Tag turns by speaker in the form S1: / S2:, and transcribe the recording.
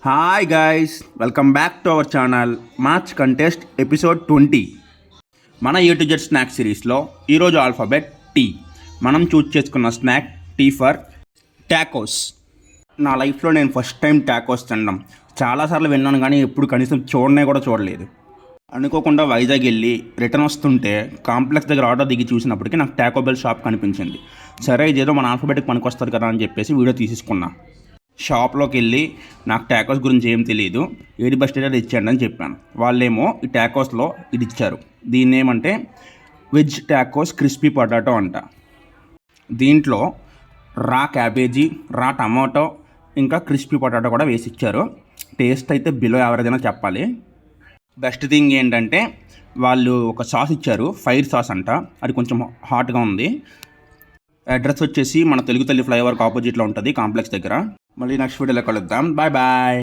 S1: Hi guys, welcome back to our channel match contest episode 20. మన A to Z snack సిరీస్లో ఈరోజు alphabet tea. మనం చూస్ చేసుకున్న snack tea for tacos. నా లైఫ్లో నేను ఫస్ట్ టైం టాకోస్ తినడం. చాలాసార్లు విన్నాను కానీ ఎప్పుడు కనీసం చూడనే కూడా చూడలేదు. అనుకోకుండా వైజాగ్ వెళ్ళి రిటర్న్ వస్తుంటే కాంప్లెక్స్ దగ్గర ఆటో దిగి చూసినప్పటికీ నాకు టాకో బెల్ షాప్ కనిపించింది. సరే ఇదేదో మన ఆల్ఫాబెట్కి పనికొస్తుంది కదా అని చెప్పేసి వీడియో తీసేసుకున్నా. షాప్లోకి వెళ్ళి నాకు టాకోస్ గురించి ఏం తెలియదు, ఏది బెస్ట్ అయితే అది ఇచ్చేయండి అని చెప్పాను. వాళ్ళేమో ఈ టాకోస్లో ఇది ఇచ్చారు. దీన్ని ఏమంటే వెజ్ టాకోస్ క్రిస్పీ పొటాటో అంట. దీంట్లో రా క్యాబేజీ, రా టమాటో, ఇంకా క్రిస్పీ పొటాటో కూడా వేసి ఇచ్చారు. టేస్ట్ అయితే బిలో యావరేజ్ అయినా చెప్పాలి. బెస్ట్ థింగ్ ఏంటంటే వాళ్ళు ఒక సాస్ ఇచ్చారు, ఫైర్ సాస్ అంట. అది కొంచెం హాట్గా ఉంది. అడ్రస్ వచ్చేసి మన తెలుగు తల్లి ఫ్లైఓవర్కి ఆపోజిట్లో ఉంటుంది, కాంప్లెక్స్ దగ్గర. మళ్ళీ నెక్స్ట్ వీడియోలో కలుద్దాం. Bye bye.